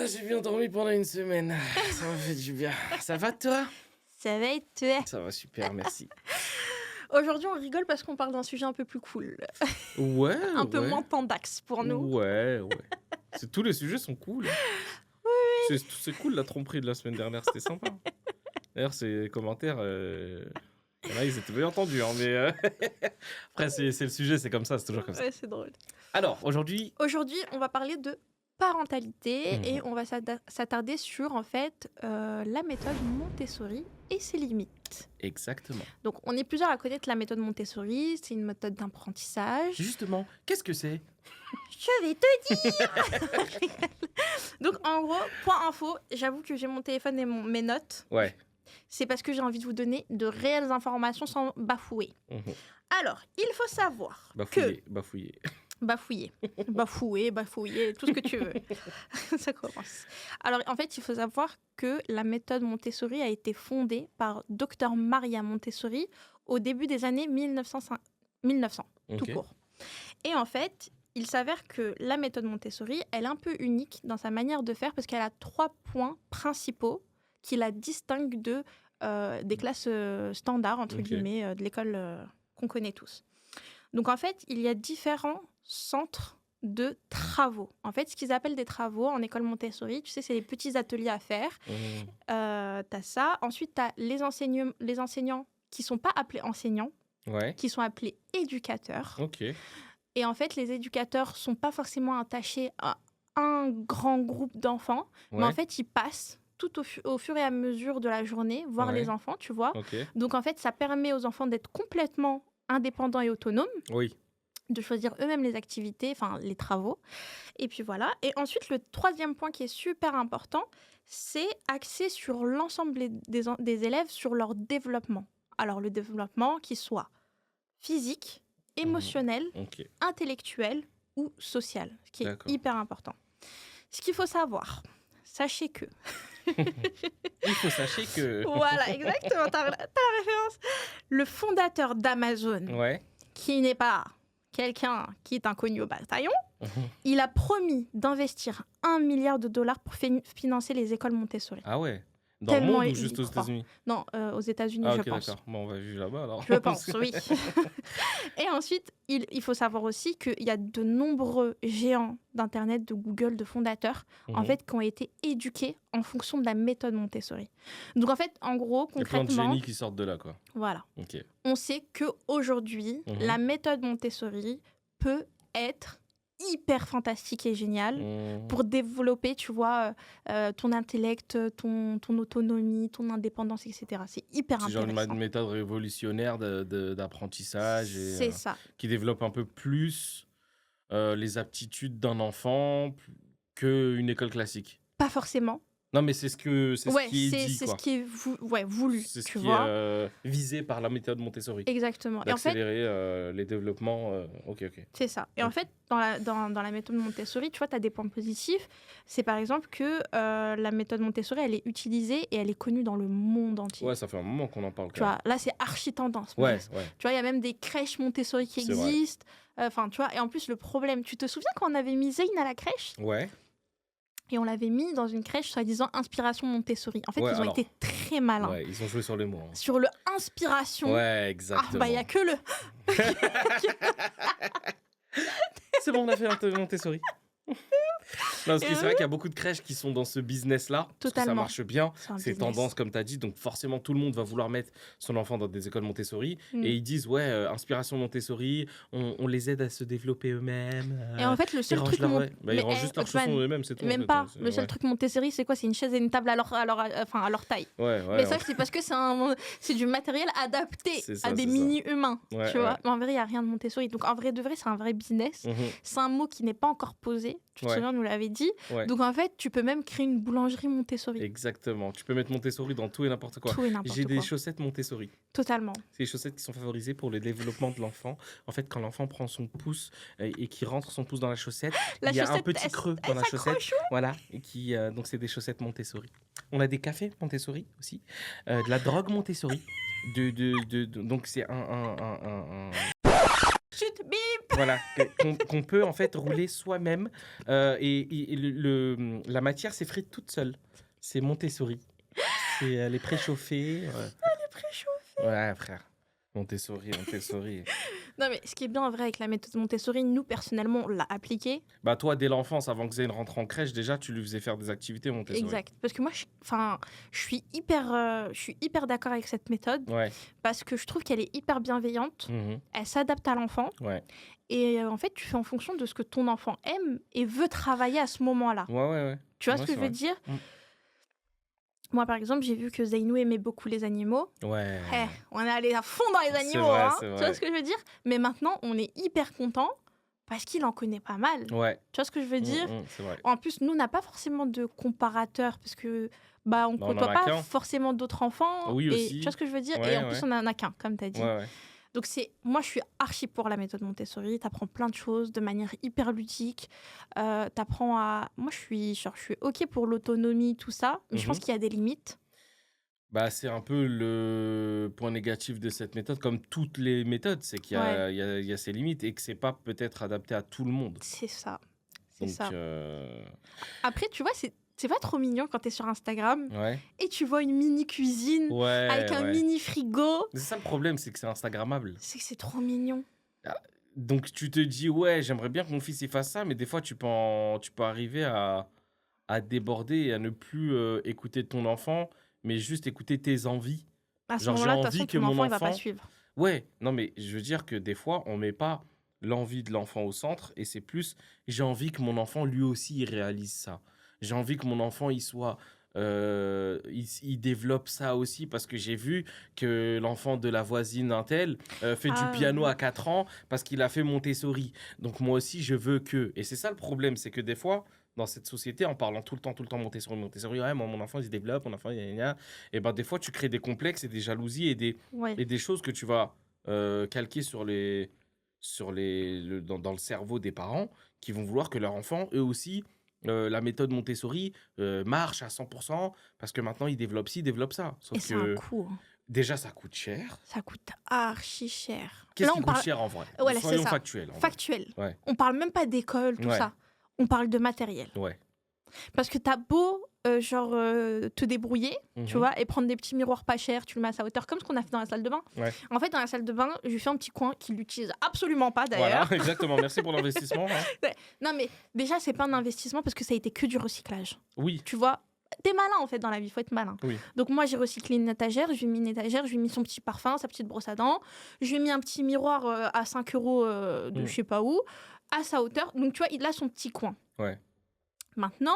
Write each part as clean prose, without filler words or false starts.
j'ai bien dormi pendant une semaine. Ça m'a fait du bien. Ça va toi? Ça va et toi? Ça va super, merci. Aujourd'hui, on rigole parce qu'on parle d'un sujet un peu plus cool. Ouais, Un peu ouais. moins tendax pour nous. Ouais. Tous les sujets sont cool. C'est cool la tromperie de la semaine dernière, c'était sympa. D'ailleurs, ces commentaires, il y en a, ils étaient bien entendus. Hein, mais après, c'est le sujet, c'est comme ça, c'est toujours comme ça. Ouais, c'est drôle. Alors, aujourd'hui, on va parler de parentalité et on va s'attarder sur en fait la méthode Montessori et ses limites. exactement. Donc, on est plusieurs à connaître la méthode Montessori. C'est une méthode d'apprentissage. Justement, qu'est-ce que c'est? Je vais te dire. Donc, en gros, point info, j'avoue que j'ai mon téléphone et mes notes. Ouais. C'est parce que j'ai envie de vous donner de réelles informations sans bafouer. Alors, il faut savoir Bafouiller. Bafouiller, tout ce que tu veux. Ça commence. Alors, en fait, il faut savoir que la méthode Montessori a été fondée par Dr Maria Montessori au début des années 1900 tout court. Et en fait, il s'avère que la méthode Montessori, elle est un peu unique dans sa manière de faire parce qu'elle a 3 points principaux qui la distinguent des classes standards, entre guillemets, de l'école qu'on connaît tous. Donc, en fait, il y a différents centres de travaux. En fait, ce qu'ils appellent des travaux en école Montessori, tu sais, c'est des petits ateliers à faire. T'as ça. Ensuite, t'as les enseignants qui sont pas appelés enseignants, qui sont appelés éducateurs. Et en fait, les éducateurs sont pas forcément attachés à un grand groupe d'enfants, mais en fait, ils passent tout au fur et à mesure de la journée, voir les enfants, tu vois. Donc, en fait, ça permet aux enfants d'être complètement indépendants et autonomes, de choisir eux-mêmes les activités, enfin les travaux. Et puis voilà. Et ensuite, le 3e point qui est super important, c'est axer sur l'ensemble des élèves, sur leur développement. Alors, le développement qui soit physique, émotionnel, intellectuel ou social, ce qui est hyper important. Ce qu'il faut savoir, sachez que... Il faut sachez que... Voilà, exactement, t'as la référence. Le fondateur d'Amazon, qui n'est pas quelqu'un qui est inconnu au bataillon, il a promis d'investir $1 milliard pour financer les écoles Montessori. Ah ouais? Dans le monde ou juste aux États-Unis? Non, aux États-Unis, je pense. D'accord. Bon, on va vivre là-bas alors. Je pense, oui. Et ensuite, il faut savoir aussi qu'il y a de nombreux géants d'Internet, de Google, de fondateurs, en fait, qui ont été éduqués en fonction de la méthode Montessori. Donc, en fait, en gros, concrètement... Il y a plein de génies qui sortent de là, quoi. Voilà. On sait qu'aujourd'hui, la méthode Montessori peut être hyper fantastique et génial pour développer, tu vois, ton intellect, ton autonomie, ton indépendance, etc. C'est hyper intéressant. C'est genre une méthode révolutionnaire d'apprentissage c'est ça. Qui développe un peu plus les aptitudes d'un enfant qu'une école classique. Pas forcément. Non, mais c'est ce qui est dit, c'est ce qui est voulu, c'est ce tu qui vois. est visé par la méthode Montessori. Exactement. D'accélérer les développements. C'est ça. Et en fait, dans la méthode Montessori, tu vois, tu as des points positifs. C'est par exemple que la méthode Montessori, elle est utilisée et elle est connue dans le monde entier. Ouais, ça fait un moment qu'on en parle. Tu vois, là, c'est archi tendance. Tu vois, il y a même des crèches Montessori qui existent. Enfin, tu vois, et en plus, le problème, tu te souviens quand on avait mis Zayn à la crèche ? Ouais. Et on l'avait mis dans une crèche soi-disant inspiration Montessori. En fait, ils ont été très malins. Ouais, ils ont joué sur les mots. Hein. Sur le inspiration. Ouais, exactement. Ah, bah, il n'y a que le... C'est bon, on a fait un Montessori. Non, parce que c'est vrai qu'il y a beaucoup de crèches qui sont dans ce business-là. Parce que ça marche bien. C'est tendance, comme tu as dit. Donc, forcément, tout le monde va vouloir mettre son enfant dans des écoles Montessori. Et ils disent, inspiration Montessori, on les aide à se développer eux-mêmes. Et en fait, le seul truc... ils rangent juste leurs chaussons eux-mêmes, c'est tout. Même pas. Le seul truc Montessori, c'est quoi ? C'est une chaise et une table à leur taille. Mais ça, c'est parce que c'est du matériel adapté à des mini-humains. Tu vois. Mais en vrai, il n'y a rien de Montessori. Donc, en vrai de vrai, c'est un vrai business. C'est un mot qui n'est pas encore posé. Tu te souviens, on nous l'avait dit. Donc, en fait, tu peux même créer une boulangerie Montessori. Exactement. Tu peux mettre Montessori dans tout et n'importe quoi. J'ai des chaussettes Montessori. Totalement. C'est des chaussettes qui sont favorisées pour le développement de l'enfant. En fait, quand l'enfant prend son pouce et qu'il rentre son pouce dans la chaussette, il y a un petit creux dans la chaussette. Voilà. Et donc, c'est des chaussettes Montessori. On a des cafés Montessori aussi. De la drogue Montessori. Donc, c'est un chut, bip. Voilà, qu'on peut en fait rouler soi-même. La matière s'effrite toute seule. C'est Montessori. Elle est préchauffée. Elle est préchauffée. Ouais, frère. Montessori. Non, mais ce qui est bien en vrai avec la méthode Montessori, nous, personnellement, on l'a appliquée. Bah, toi, dès l'enfance, avant que Zayn rentre en crèche, déjà, tu lui faisais faire des activités Montessori. Exact. Parce que moi, je suis hyper d'accord avec cette méthode. Ouais. Parce que je trouve qu'elle est hyper bienveillante. Elle s'adapte à l'enfant. Ouais. Et en fait, tu fais en fonction de ce que ton enfant aime et veut travailler à ce moment-là. Ouais. Tu vois ce que je veux dire ? Moi, par exemple, j'ai vu que Zeynou aimait beaucoup les animaux. Ouais. On est allé à fond dans les animaux, vrai, hein. Tu vois ce que je veux dire ? Mais maintenant, on est hyper content parce qu'il en connaît pas mal. Ouais. Tu vois ce que je veux dire ? C'est vrai. En plus, nous, on n'a pas forcément de comparateur parce que on côtoie pas forcément d'autres enfants. Oui, et, aussi. tu vois ce que je veux dire ? Ouais, et en plus, on en a qu'un, comme tu as dit. Ouais. Donc, moi, je suis archi pour la méthode Montessori. Tu apprends plein de choses de manière hyper ludique. T'apprends à... Moi, je suis OK pour l'autonomie, tout ça. Mais je pense qu'il y a des limites. Bah, c'est un peu le point négatif de cette méthode, comme toutes les méthodes, c'est qu'il y a ses limites et que c'est pas peut-être adapté à tout le monde. C'est ça. Après, tu vois, c'est pas trop mignon quand t'es sur Instagram et tu vois une mini cuisine avec un mini frigo. C'est ça le problème, c'est que c'est Instagrammable. C'est que c'est trop mignon. Donc tu te dis, ouais, j'aimerais bien que mon fils y fasse ça, mais des fois tu peux arriver à déborder et à ne plus écouter ton enfant, mais juste écouter tes envies. À ce moment-là, de toute façon, ton enfant, il va pas suivre. Ouais, non, mais je veux dire que des fois, on met pas l'envie de l'enfant au centre et c'est plus, j'ai envie que mon enfant, lui aussi, il réalise ça. J'ai envie que mon enfant, il soit... il développe ça aussi parce que j'ai vu que l'enfant de la voisine Intel fait du piano à 4 ans parce qu'il a fait Montessori. Donc moi aussi, je veux que... Et c'est ça le problème, c'est que des fois, dans cette société, en parlant tout le temps Montessori, ouais, moi, mon enfant, il se développe, mon enfant, et ben des fois, tu crées des complexes et des jalousies et des choses que tu vas calquer dans le cerveau des parents qui vont vouloir que leur enfant, eux aussi... la méthode Montessori marche à 100% parce que maintenant, ils développent ci, ils développent ça. Sauf et c'est un coût. Déjà, ça coûte cher. Ça coûte archi cher. Qu'est-ce qui coûte cher en vrai ? Soyons factuels. Factuel. Ouais. On parle même pas d'école, tout ça. On parle de matériel. Ouais. Parce que t'as beau te débrouiller, tu vois, et prendre des petits miroirs pas chers, tu le mets à sa hauteur, comme ce qu'on a fait dans la salle de bain. Ouais. En fait, dans la salle de bain, je lui fais un petit coin qu'il n'utilise absolument pas d'ailleurs. Voilà, exactement. Merci pour l'investissement. Non, mais déjà, c'est pas un investissement parce que ça a été que du recyclage. Oui. Tu vois, t'es malin en fait dans la vie, faut être malin. Oui. Donc moi, j'ai recyclé une étagère, je lui ai mis une étagère, je lui ai mis son petit parfum, sa petite brosse à dents, je lui ai mis un petit miroir à 5 € de je sais pas où, à sa hauteur. Donc tu vois, il a son petit coin. Ouais. Maintenant,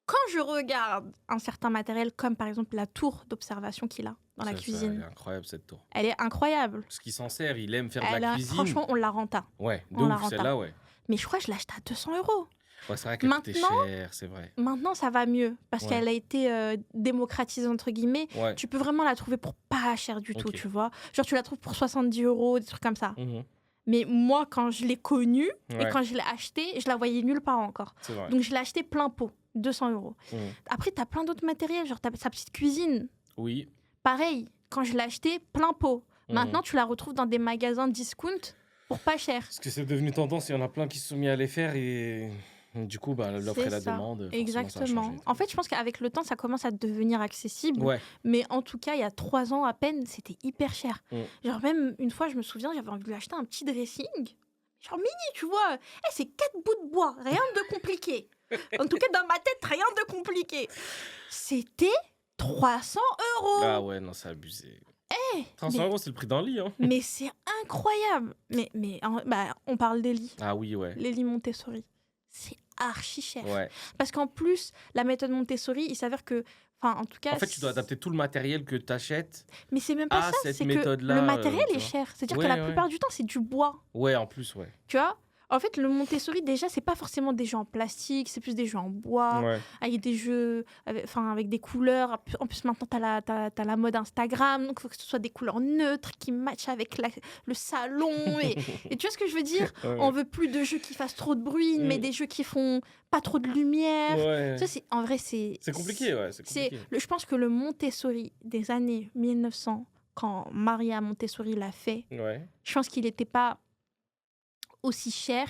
quand je regarde un certain matériel, comme par exemple la tour d'observation qu'il a dans la cuisine. Elle est incroyable cette tour. Elle est incroyable. Parce qu'il s'en sert, il aime faire de la cuisine. Franchement, on la renta. Ouais, de ouf, celle-là, ouais. Mais je crois que je l'ai achetée à 200 €. Ouais, c'est vrai qu'elle coûtait cher, c'est vrai. Maintenant, ça va mieux parce qu'elle a été démocratisée, entre guillemets. Ouais. Tu peux vraiment la trouver pour pas cher du tout, tu vois. Genre, tu la trouves pour 70 €, des trucs comme ça. Mais moi, quand je l'ai connue et quand je l'ai achetée, je la voyais nulle part encore. Donc, je l'ai achetée plein pot, 200 €. Après, tu as plein d'autres matériels, genre sa petite cuisine. Oui. Pareil, quand je l'ai achetée, plein pot. Maintenant, tu la retrouves dans des magasins discount pour pas cher. Parce que c'est devenu tendance, il y en a plein qui se sont mis à les faire et... Du coup, l'offre et la demande. Exactement. En fait, je pense qu'avec le temps, ça commence à devenir accessible. Ouais. Mais en tout cas, il y a 3 ans à peine, c'était hyper cher. Genre, même une fois, je me souviens, j'avais envie de lui acheter un petit dressing. Genre mini, tu vois. C'est 4 bouts de bois, rien de compliqué. En tout cas, dans ma tête, rien de compliqué. C'était 300 €. Ah ouais, non, c'est abusé. 300 €, c'est le prix d'un lit. Hein. Mais c'est incroyable. Mais on parle des lits. Ah oui, ouais. Les lits Montessori. C'est archi cher. Ouais. Parce qu'en plus, la méthode Montessori, il s'avère que... En tout cas, en fait, tu dois adapter tout le matériel que tu achètes. Mais c'est même pas ça, c'est que le matériel est cher. C'est-à-dire que la plupart du temps, c'est du bois. Ouais, en plus, ouais. Tu vois ? En fait, le Montessori, déjà, c'est pas forcément des jeux en plastique, c'est plus des jeux en bois, avec des jeux avec des couleurs. En plus, maintenant, t'as la mode Instagram, donc il faut que ce soit des couleurs neutres qui matchent avec le salon. Et tu vois ce que je veux dire ? On veut plus de jeux qui fassent trop de bruit, mais des jeux qui font pas trop de lumière. Ouais. Ça, en vrai, c'est compliqué, ouais. C'est compliqué. Je pense que le Montessori des années 1900, quand Maria Montessori l'a fait, je pense qu'il n'était pas aussi cher,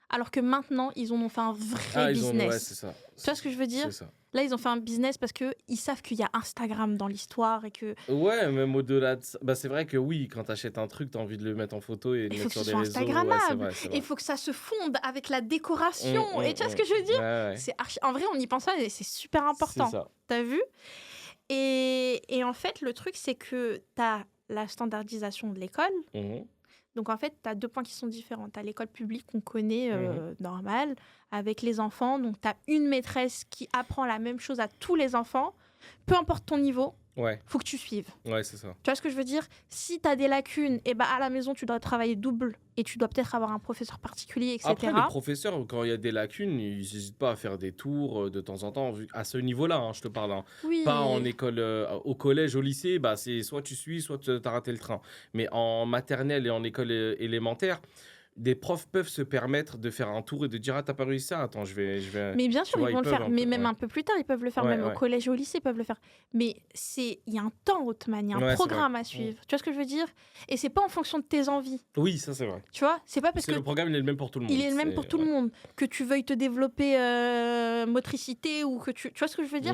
alors que maintenant, ils en ont fait un vrai business. Ouais, c'est ça. Tu vois ce que je veux dire? C'est ça. Là, ils ont fait un business parce qu'ils savent qu'il y a Instagram dans l'histoire et que... Ouais, même au-delà de ça. Bah, c'est vrai que oui, quand tu achètes un truc, tu as envie de le mettre en photo et de il le faut mettre que ce sur soit les réseaux. Instagrammable. Ouais, c'est vrai. Il faut que ça se fonde avec la décoration. Et tu vois ce que je veux dire? C'est En vrai, on y pense pas et c'est super important. C'est ça. T'as vu? Et en fait, le truc, c'est que tu as la standardisation de l'école. Donc, en fait, tu as 2 points qui sont différents. Tu as l'école publique qu'on connaît, normale, avec les enfants. Donc, tu as une maîtresse qui apprend la même chose à tous les enfants. Peu importe ton niveau, faut que tu suives. Ouais, c'est ça. Tu vois ce que je veux dire? Si tu as des lacunes, et à la maison, tu dois travailler double et tu dois peut-être avoir un professeur particulier, etc. Après, les professeurs, quand il y a des lacunes, ils n'hésitent pas à faire des tours de temps en temps. À ce niveau-là, hein, je te parle. Hein. Oui. Pas en école, au collège, au lycée, bah, c'est soit tu suis, soit tu as raté le train. Mais en maternelle et en école élémentaire, des profs peuvent se permettre de faire un tour et de dire « Ah, t'as pas réussi ça? Attends, je vais... » Mais bien sûr, ils vont le faire. Mais même ouais. un peu plus tard, ils peuvent le faire. Même au collège et au lycée, ils peuvent le faire. Mais il y a un temps, Othman, il y a un programme à suivre. Tu vois ce que je veux dire? Et c'est pas en fonction de tes envies. Oui, ça c'est vrai. Tu vois? C'est pas parce que... le programme, il est le même pour tout le monde. Il est le même pour tout le monde. Que tu veuilles te développer motricité ou que tu... Tu vois ce que je veux dire?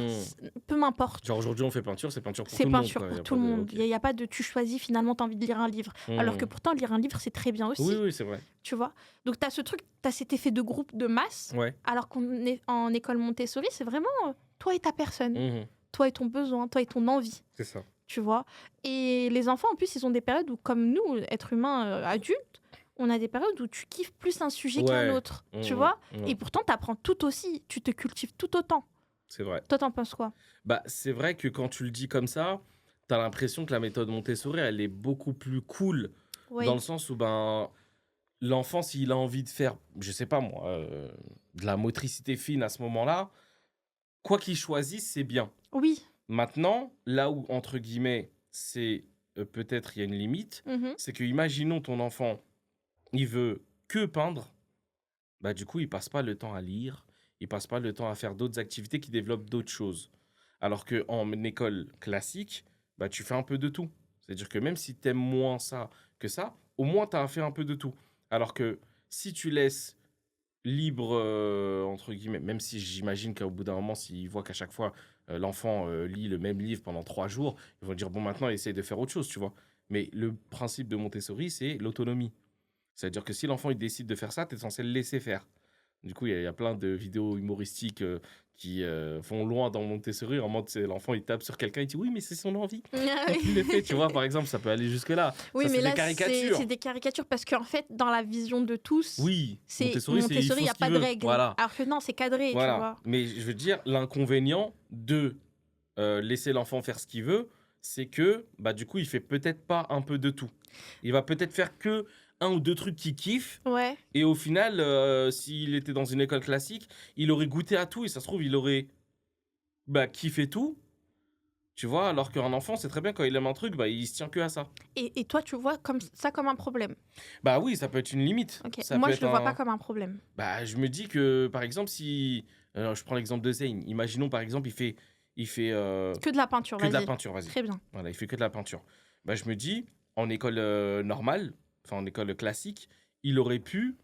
Peu m'importe. Genre aujourd'hui, on fait peinture, c'est peinture pour tout le monde. C'est peinture pour tout le monde. Il n'y a pas de tu choisis, finalement, tu as envie de lire un livre. Alors que pourtant, lire un livre, c'est très bien aussi. Oui, c'est vrai. Tu vois? Donc, tu as ce truc, tu as cet effet de groupe, de masse. Alors qu'on est en école Montessori, c'est vraiment toi et ta personne. Toi et ton besoin, toi et ton envie. C'est ça. Tu vois? Et les enfants, en plus, ils ont des périodes où, comme nous, êtres humains adultes, on a des périodes où tu kiffes plus un sujet qu'un autre. Tu vois? Et pourtant, tu apprends tout aussi. Tu te cultives tout autant. C'est vrai. Toi, t'en penses quoi? Bah, c'est vrai que quand tu le dis comme ça, tu as l'impression que la méthode Montessori, elle est beaucoup plus cool. Dans le sens où l'enfant, s'il a envie de faire, je sais pas moi, de la motricité fine à ce moment-là, quoi qu'il choisisse, c'est bien. Oui. Maintenant, là où, entre guillemets, c'est peut-être il y a une limite, c'est que imaginons ton enfant, il veut que peindre, bah du coup, il passe pas le temps à lire, il passe pas le temps à faire d'autres activités qui développent d'autres choses. Alors qu'en école classique, bah tu fais un peu de tout. C'est-à-dire que même si tu aimes moins ça que ça, au moins tu as fait un peu de tout. Alors que si tu laisses libre, entre guillemets, même si j'imagine qu'au bout d'un moment, s'ils voient qu'à chaque fois, l'enfant lit le même livre pendant 3 jours, ils vont dire, bon, maintenant, essaye de faire autre chose, tu vois. Mais le principe de Montessori, c'est l'autonomie. C'est-à-dire que si l'enfant il décide de faire ça, tu es censé le laisser faire. Du coup, il y a plein de vidéos humoristiques qui vont loin dans Montessori, en mode l'enfant il tape sur quelqu'un, il dit oui, mais c'est son envie. Donc, il le fait, tu vois, par exemple, ça peut aller jusque-là. Oui, ça, mais c'est là, des caricatures. C'est des caricatures parce qu'en fait, dans la vision de tous, Montessori, il n'y a pas de règles. Voilà. Alors que non, c'est cadré, tu vois. Mais je veux dire, l'inconvénient de laisser l'enfant faire ce qu'il veut, c'est que bah, du coup, il fait peut-être pas un peu de tout. Il va peut-être faire que 1 ou 2 trucs qu'il kiffe. Et au final, s'il était dans une école classique, il aurait goûté à tout et ça se trouve, il aurait kiffé tout. Tu vois, alors qu'un enfant, c'est très bien, quand il aime un truc, il se tient que à ça. Et toi, tu vois ça comme un problème? Bah oui, ça peut être une limite. Ça moi, je le vois pas comme un problème. Bah, je me dis que, par exemple, si... je prends l'exemple de Zayn. Imaginons, par exemple, il fait que de la peinture, que de la peinture, vas-y. Très bien. Voilà, il fait que de la peinture. Bah, je me dis, en école normale, enfin en école classique, il aurait pu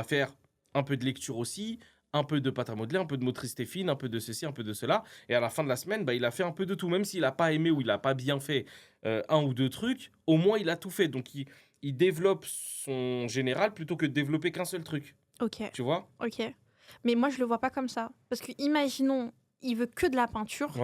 faire un peu de lecture aussi, un peu de pâte à modeler, un peu de motricité fine, un peu de ceci, un peu de cela. Et à la fin de la semaine, il a fait un peu de tout. Même s'il n'a pas aimé ou il n'a pas bien fait 1 ou 2 trucs, au moins il a tout fait. Donc il développe son général plutôt que de développer qu'un seul truc. Ok. Tu vois? Ok. Mais moi, je le vois pas comme ça. Parce que imaginons, il veut que de la peinture.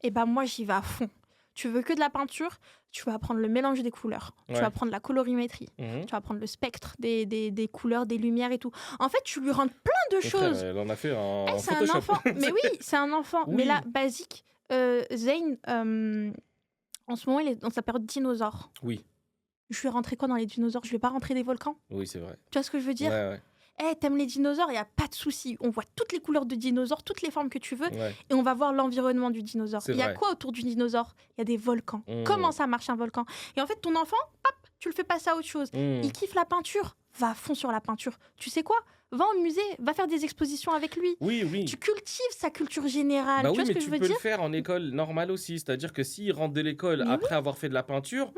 Et moi, j'y vais à fond. Tu veux que de la peinture, tu vas apprendre le mélange des couleurs. Tu vas apprendre la colorimétrie. Tu vas apprendre le spectre des couleurs, des lumières et tout. En fait, tu lui rends plein de choses. Elle en a fait un c'est un enfant. Mais oui, c'est un enfant. Oui. Mais là, basique, Zayn, en ce moment, il est dans sa période dinosaure. Oui. Je vais rentrer quoi dans les dinosaures? Je vais pas rentrer des volcans? Oui, c'est vrai. Tu vois ce que je veux dire? T'aimes les dinosaures, il n'y a pas de souci. On voit toutes les couleurs de dinosaures, toutes les formes que tu veux, et on va voir l'environnement du dinosaure. Il y a quoi autour du dinosaure? Il y a des volcans. Comment ça marche un volcan? Et en fait, ton enfant, hop, tu le fais passer à autre chose. Il kiffe la peinture, va à fond sur la peinture. Tu sais quoi? Va au musée, va faire des expositions avec lui. Oui. Tu cultives sa culture générale. Tu vois ce que je veux dire? Tu peux le faire en école normale aussi. C'est-à-dire que s'il rentre de l'école après avoir fait de la peinture,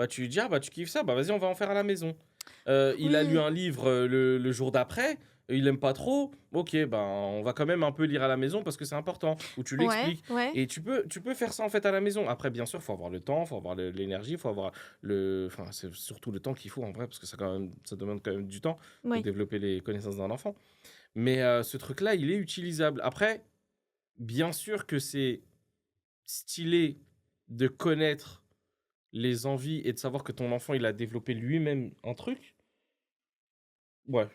tu lui dis, tu kiffes ça, vas-y, on va en faire à la maison. Il a lu un livre le jour d'après, il aime pas trop. Ok, ben on va quand même un peu lire à la maison parce que c'est important. Ou tu lui expliques. Et tu peux faire ça en fait à la maison. Après, bien sûr, faut avoir le temps, faut avoir l'énergie, faut avoir enfin, c'est surtout le temps qu'il faut en vrai parce que ça demande quand même du temps pour développer les connaissances d'un enfant. Mais ce truc-là, il est utilisable. Après, bien sûr que c'est stylé de connaître les envies et de savoir que ton enfant, il a développé lui-même un truc. Ouais.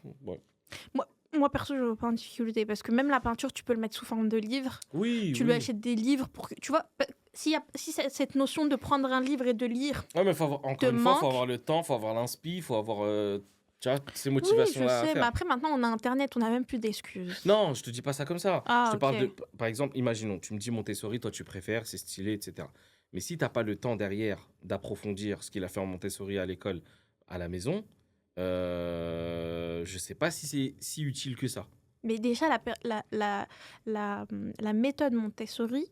Moi, perso, je vois pas en difficulté parce que même la peinture, tu peux le mettre sous forme de livre. Oui. Tu lui achètes des livres pour que. Tu vois, si cette notion de prendre un livre et de lire. Ouais, mais encore une fois, il faut avoir le temps, il faut avoir l'inspi, il faut avoir. Tu vois, ces motivations-là. Oui, je sais, mais après, maintenant, on a Internet, on n'a même plus d'excuses. Non, je te dis pas ça comme ça. Ah, je te parle de. Par exemple, imaginons, tu me dis Montessori, toi, tu préfères, c'est stylé, etc. Mais si t'as pas le temps derrière d'approfondir ce qu'il a fait en Montessori à l'école, à la maison, je sais pas si c'est si utile que ça. Mais déjà, la méthode Montessori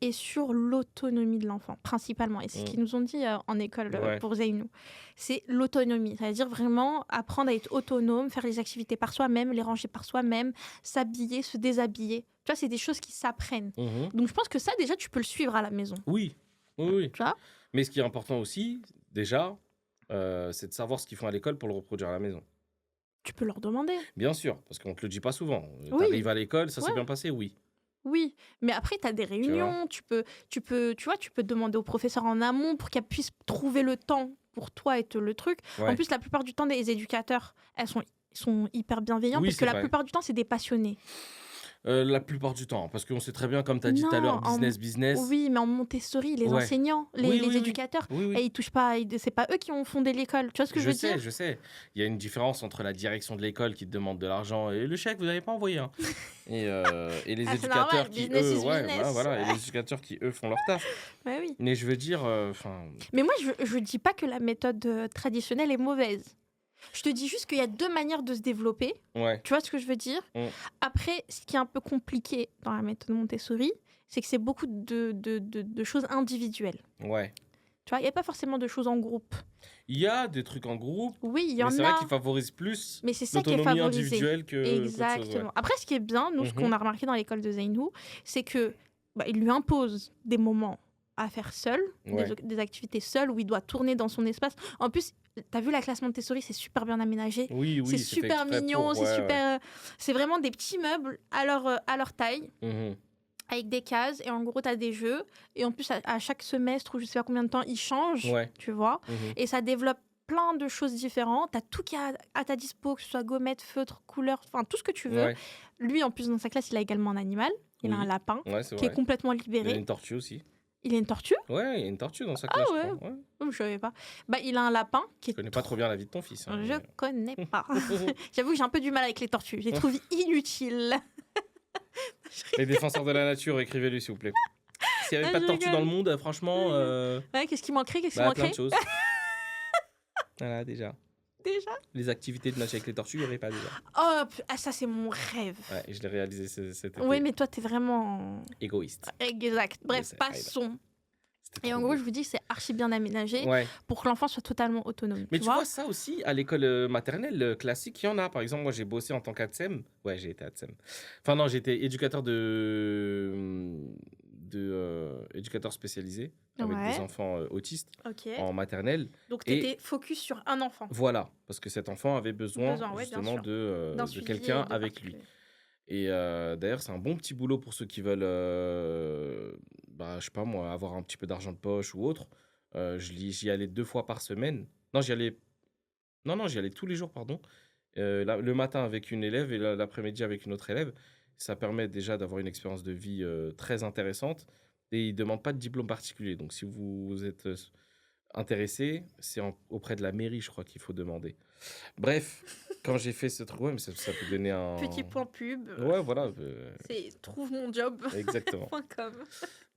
est sur l'autonomie de l'enfant, principalement. Et c'est ce qu'ils nous ont dit en école pour Zeynou. C'est l'autonomie. C'est-à-dire vraiment apprendre à être autonome, faire les activités par soi-même, les ranger par soi-même, s'habiller, se déshabiller. Tu vois, c'est des choses qui s'apprennent. Donc, je pense que ça, déjà, tu peux le suivre à la maison. Oui. Tu vois ? Mais ce qui est important aussi, déjà, c'est de savoir ce qu'ils font à l'école pour le reproduire à la maison. Tu peux leur demander. Bien sûr, parce qu'on te le dit pas souvent. Tu arrives à l'école, ça s'est bien passé, oui. Oui, mais après, tu as des réunions, tu peux demander au professeur en amont pour qu'elle puisse trouver le temps pour toi et le truc. En plus, la plupart du temps, les éducateurs, ils sont hyper bienveillants parce que la plupart du temps, c'est des passionnés. La plupart du temps, parce qu'on sait très bien, comme tu as dit tout à l'heure, business. Oui, mais en Montessori, les enseignants, les éducateurs, et ils touchent pas, c'est pas eux qui ont fondé l'école. Tu vois ce que je veux dire ? Je sais. Il y a une différence entre la direction de l'école qui te demande de l'argent et le chèque, vous n'avez pas envoyé. Hein. et les éducateurs qui, eux, et les éducateurs qui, eux, font leur taf. Oui. Mais je veux dire, Mais moi, je dis pas que la méthode traditionnelle est mauvaise. Je te dis juste qu'il y a deux manières de se développer. Tu vois ce que je veux dire ? Après, ce qui est un peu compliqué dans la méthode Montessori, c'est que c'est beaucoup de choses individuelles. Tu vois, il n'y a pas forcément de choses en groupe. Il y a des trucs en groupe. Oui, il y en a. Mais c'est vrai qu'ils favorisent plus l'autonomie individuelle que. Exactement. Après, ce qui est bien, nous, ce qu'on a remarqué dans l'école de Zeynou, c'est que il lui impose des moments à faire seul, des activités seules, où il doit tourner dans son espace. En plus, t'as vu la classe Montessori, c'est super bien aménagé. Oui, c'est super mignon, c'est super. C'est vraiment des petits meubles à leur taille, avec des cases. Et en gros, t'as des jeux. Et en plus, à chaque semestre, ou je sais pas combien de temps, ils changent, tu vois. Et ça développe plein de choses différentes. T'as tout qui est à ta dispo, que ce soit gommette, feutre, couleur, enfin tout ce que tu veux. Lui, en plus, dans sa classe, il a également un animal. Il a un lapin qui est complètement libéré. Il a une tortue aussi. Il a une tortue ? Ouais, il y a une tortue dans sa classe, je crois. Je savais pas. Il a un lapin qui est... Je connais pas trop bien la vie de ton fils. Je connais pas. J'avoue que j'ai un peu du mal avec les tortues. Je les trouve inutiles. Les défenseurs de la nature, écrivez-lui, s'il vous plaît. S'il n'y avait pas de tortues dans le monde, franchement... qu'est-ce qui manquerait plein de choses. Voilà, déjà. Les activités de nager avec les tortues, il n'y avait pas déjà. Oh, ça c'est mon rêve. Ouais, et je l'ai réalisé cet été. Oui, mais toi, t'es vraiment... égoïste. Exact. Bref, passons. Et en gros, je vous dis, c'est archi bien aménagé pour que l'enfant soit totalement autonome. Mais tu vois ça aussi, à l'école maternelle classique, il y en a. Par exemple, moi, j'ai bossé en tant qu'ATSEM. Ouais, j'ai été ATSEM. Enfin non, j'étais éducateur éducateur spécialisé avec des enfants autistes en maternelle. Donc, tu étais focus sur un enfant. Voilà, parce que cet enfant avait besoin justement de quelqu'un avec lui. Et d'ailleurs, c'est un bon petit boulot pour ceux qui veulent, je sais pas moi, avoir un petit peu d'argent de poche ou autre. J'y allais 2 fois par semaine. Non, j'y allais tous les jours, pardon. Le matin avec une élève et l'après-midi avec une autre élève. Ça permet déjà d'avoir une expérience de vie très intéressante et ils ne demandent pas de diplôme particulier. Donc, si vous êtes intéressé, c'est auprès de la mairie, je crois qu'il faut demander. Bref, quand j'ai fait ce truc, mais ça peut donner un... Petit point pub. Ouais, voilà. C'est trouve mon job. Exactement. .com.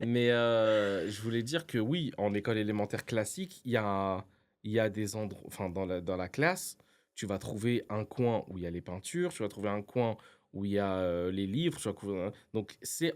Mais je voulais dire que oui, en école élémentaire classique, il y a des endroits... Enfin, dans la classe, tu vas trouver un coin où il y a les peintures, tu vas trouver un coin où il y a les livres. Donc, c'est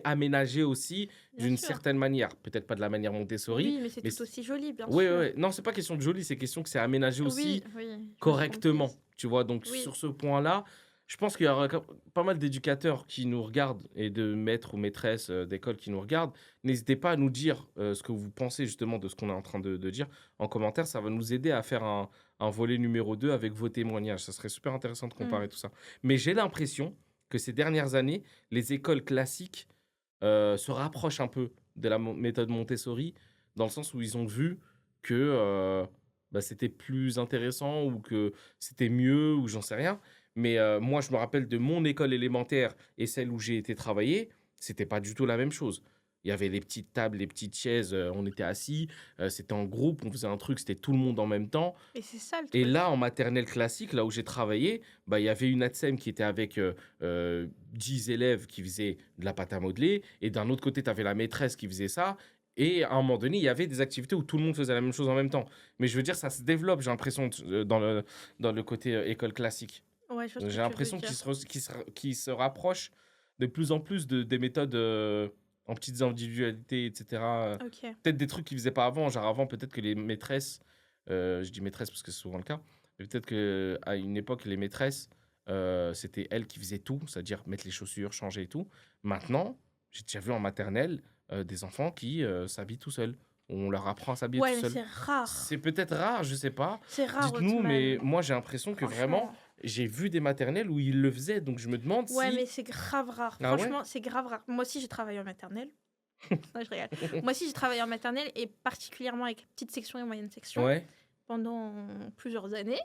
aménagé aussi Bien d'une sûr. certaine manière. Peut-être pas de la manière Montessori. Oui, mais c'est tout aussi joli, bien Oui, sûr. oui, non, c'est pas question de joli, c'est question que c'est aménagé aussi Oui, je me suis correctement. comprise. Tu vois, donc Oui. sur ce point-là, je pense qu'il y aura pas mal d'éducateurs qui nous regardent et de maîtres ou maîtresses d'école qui nous regardent. N'hésitez pas à nous dire ce que vous pensez justement de ce qu'on est en train de dire en commentaire. Ça va nous aider à faire un volet numéro 2 avec vos témoignages. Ça serait super intéressant de comparer tout ça. Mais j'ai l'impression que ces dernières années, les écoles classiques se rapprochent un peu de la méthode Montessori, dans le sens où ils ont vu que c'était plus intéressant ou que c'était mieux ou j'en sais rien. Mais moi, je me rappelle de mon école élémentaire et celle où j'ai été travailler, c'était pas du tout la même chose. Il y avait les petites tables, les petites chaises, on était assis, c'était en groupe, on faisait un truc, c'était tout le monde en même temps. Et c'est ça le Et truc. là, en maternelle classique, là où j'ai travaillé, il y avait une ATSEM qui était avec 10 élèves qui faisaient de la pâte à modeler. Et d'un autre côté, tu avais la maîtresse qui faisait ça. Et à un moment donné, il y avait des activités où tout le monde faisait la même chose en même temps. Mais je veux dire, ça se développe, j'ai l'impression, dans le côté école classique. Ouais, je vois ce que J'ai tu veux l'impression dire. qu'ils se rapprochent de plus en plus des méthodes en petites individualités, etc. Ok. Peut-être des trucs qu'ils faisaient pas avant. Genre avant, peut-être que les maîtresses, je dis maîtresses parce que c'est souvent le cas, mais peut-être qu'à une époque, les maîtresses, c'était elles qui faisaient tout, c'est-à-dire mettre les chaussures, changer et tout. Maintenant, j'ai déjà vu en maternelle des enfants qui s'habillent tout seuls. On leur apprend à s'habiller Ouais, tout mais seul. c'est rare. C'est peut-être rare, je sais pas. C'est rare au Dites-nous, tout mais même. moi j'ai l'impression que vraiment, Franchement. j'ai vu des maternelles où ils le faisaient, donc je me demande Ouais, si. mais c'est grave rare. Ah ouais? Franchement, c'est grave rare. Moi aussi, j'ai travaillé en maternelle. Non, je rigole. Moi aussi, j'ai travaillé en maternelle et particulièrement avec petite section et moyenne section Ouais, pendant plusieurs années.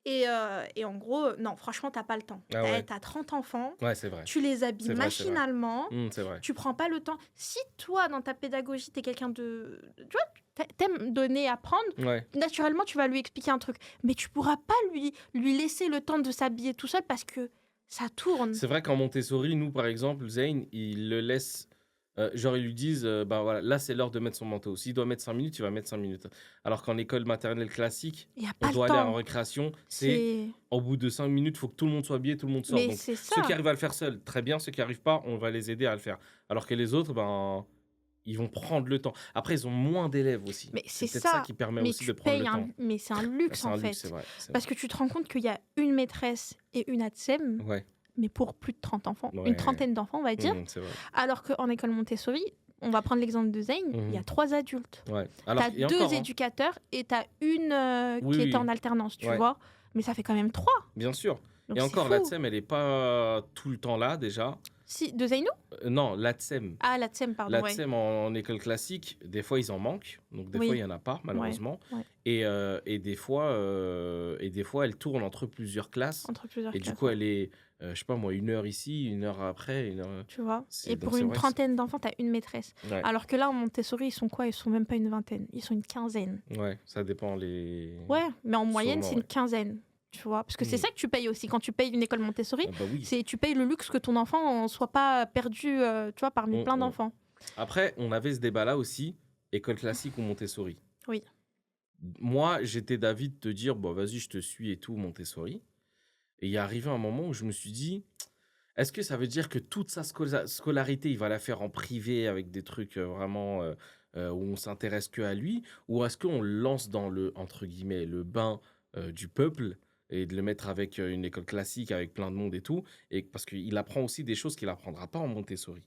Et en gros, non, franchement, t'as pas le temps. ah ouais, T'as 30 enfants, ouais, c'est vrai. tu les habilles C'est vrai, c'est vrai. machinalement, C'est vrai. tu prends pas le temps. Si toi, dans ta pédagogie, t'es quelqu'un de... Tu vois, t'aimes donner, apprendre, Ouais, naturellement, tu vas lui expliquer un truc. Mais tu pourras pas lui laisser le temps de s'habiller tout seul parce que ça tourne. c'est vrai qu'en Montessori, nous par exemple, Zayn, il le laisse. Genre, ils lui disent, voilà, là c'est l'heure de mettre son manteau. S'il doit mettre 5 minutes, il va mettre 5 minutes. Alors qu'en école maternelle classique, Il y a on pas le doit aller en temps. récréation. C'est au bout de 5 minutes, il faut que tout le monde soit habillé, tout le monde sorte. Mais Donc, c'est ceux ça. qui arrivent à le faire seuls, très bien. Ceux qui n'arrivent pas, on va les aider à le faire. Alors que les autres, ils vont prendre le temps. Après, ils ont moins d'élèves aussi. Mais c'est peut-être ça ça. qui permet Mais aussi tu de prendre le payes temps. mais c'est un luxe C'est un en luxe, fait. c'est vrai. c'est Parce que tu te rends compte qu'il y a une maîtresse et une ATSEM, vrai. Ouais, mais pour plus de 30 enfants. Ouais. Une trentaine d'enfants, on va dire. c'est vrai. Alors qu'en école Montessori, on va prendre l'exemple de Zayn, il y a 3 adultes. Ouais. Tu Alors, as et 2 encore, hein, éducateurs et tu as une Oui, qui oui. était en alternance, tu Ouais. vois. Mais ça fait quand même 3. bien sûr. Donc Et c'est encore, fou. l'ATSEM, elle n'est pas tout le temps là déjà. Si, de Zaynou Non, l'ATSEM. Ah, l'ATSEM, pardon. Ouais. L'ATSEM en école classique, des fois ils en manquent, donc des Oui. fois il n'y en a pas malheureusement. ouais. Et des fois, elle tourne entre plusieurs classes. Entre plusieurs Et du classes, coup, ouais. elle est, je sais pas moi, 1 heure ici, 1 heure après, 1 heure. Tu vois. Et Donc pour une vrai, trentaine d'enfants, tu as une maîtresse. Ouais, Alors que là, en Montessori, ils sont quoi? Ils sont même pas une vingtaine. Ils sont une quinzaine. ouais, ça dépend les. Ouais, mais en moyenne, Sûrement, c'est une ouais. quinzaine. Tu vois. Parce que c'est Mm. ça que tu payes aussi. Quand tu payes une école Montessori, Ah bah oui. c'est tu payes le luxe que ton enfant ne soit pas perdu, tu vois, parmi plein d'enfants. Après, on avait ce débat-là aussi, école classique ou Montessori. Oui. Moi, j'étais d'avis de te dire, bon, vas-y, je te suis et tout, Montessori. Et il est arrivé un moment où je me suis dit, est-ce que ça veut dire que toute sa scolarité, il va la faire en privé avec des trucs vraiment où on s'intéresse que à lui, ou est-ce qu'on le lance dans le, entre guillemets, le bain du peuple et de le mettre avec une école classique, avec plein de monde et tout, et parce qu'il apprend aussi des choses qu'il n'apprendra pas en Montessori.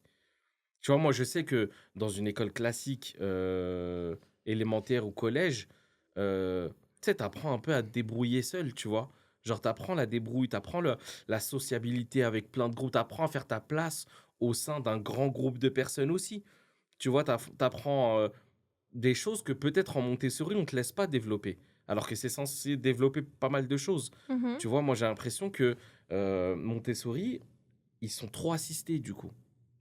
Tu vois, moi, je sais que dans une école classique élémentaire ou collège, tu sais, t'apprends un peu à te débrouiller seul, tu vois. Genre, t'apprends la débrouille, t'apprends la sociabilité avec plein de groupes, t'apprends à faire ta place au sein d'un grand groupe de personnes aussi. Tu vois, t'apprends des choses que peut-être en Montessori, on te laisse pas développer. Alors que c'est censé développer pas mal de choses. Mhm. Tu vois, moi, j'ai l'impression que Montessori, ils sont trop assistés, du coup.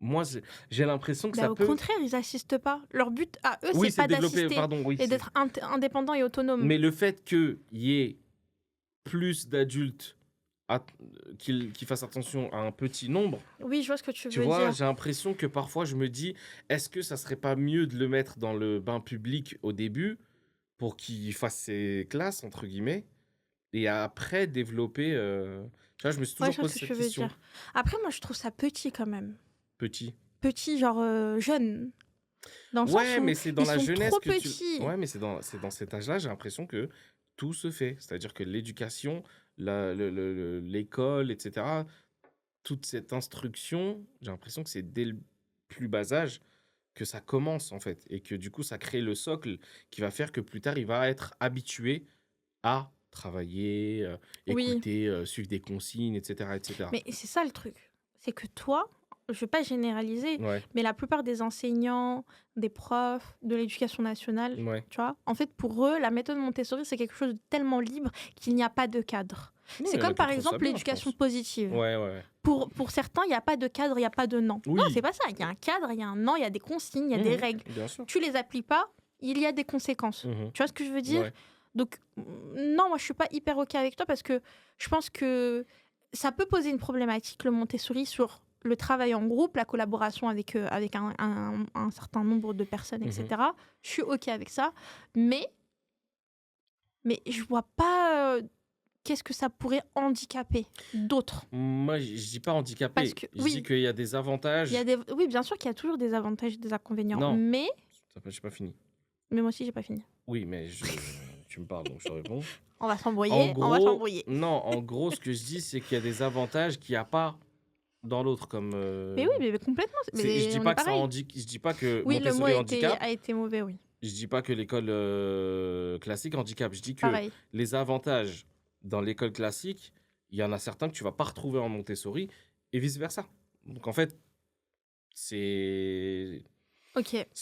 Moi, j'ai l'impression que Bah, ça au peut. contraire, ils assistent pas. Leur but à eux, Oui, c'est pas c'est développer, d'assister pardon, oui. et d'être indépendant et autonome. Mais le fait qu'il y ait plus d'adultes qui fassent attention à un petit nombre, Oui, je vois ce que tu tu veux vois, dire. j'ai l'impression que parfois je me dis, est-ce que ça serait pas mieux de le mettre dans le bain public au début pour qu'il fasse ses classes, entre guillemets, et après développer. Tu vois, je me suis toujours posé cette question. Après, moi, je trouve ça petit quand même. Petit, genre jeune. Dans le sens où mais c'est dans la jeunesse trop petits. Ouais, mais c'est dans cet âge-là, j'ai l'impression que tout se fait. C'est-à-dire que l'éducation, l'école, etc., toute cette instruction, j'ai l'impression que c'est dès le plus bas âge que ça commence, en fait. Et que du coup, ça crée le socle qui va faire que plus tard, il va être habitué à travailler, écouter, suivre des consignes, etc., etc. Mais c'est ça le truc. C'est que toi, je ne veux pas généraliser, mais la plupart des enseignants, des profs, de l'éducation nationale, tu vois, en fait, pour eux, la méthode Montessori, c'est quelque chose de tellement libre qu'il n'y a pas de cadre. Non, c'est comme par exemple l'éducation positive. Pour certains, il n'y a pas de cadre, il n'y a pas de non. Non, c'est pas ça. Il y a un cadre, il y a un non, il y a des consignes, il y a des règles. Tu les appliques pas, il y a des conséquences. Tu vois ce que je veux dire? Donc, non, moi, je suis pas hyper OK avec toi parce que je pense que ça peut poser une problématique, le Montessori, sur le travail en groupe, la collaboration avec un certain nombre de personnes, etc. Je suis OK avec ça. Mais je vois pas qu'est-ce que ça pourrait handicaper d'autres. Moi, je dis pas handicaper. Je dis qu'il y a des avantages. Oui, bien sûr qu'il y a toujours des avantages et des inconvénients. Non, mais... j'ai pas fini. Mais moi aussi, j'ai pas fini. Oui, mais tu me parles, donc je te réponds. On va s'embrouiller. Non, en gros, ce que je dis, c'est qu'il y a des avantages qu'il n'y a pas dans l'autre. Comme, Mais oui, mais complètement. Je dis pas que ça je dis pas que Montessori handicap. A été mauvais, oui. Je dis pas que l'école classique handicap. Je dis que les avantages dans l'école classique, il y en a certains que tu vas pas retrouver en Montessori et vice-versa. Donc en fait, c'est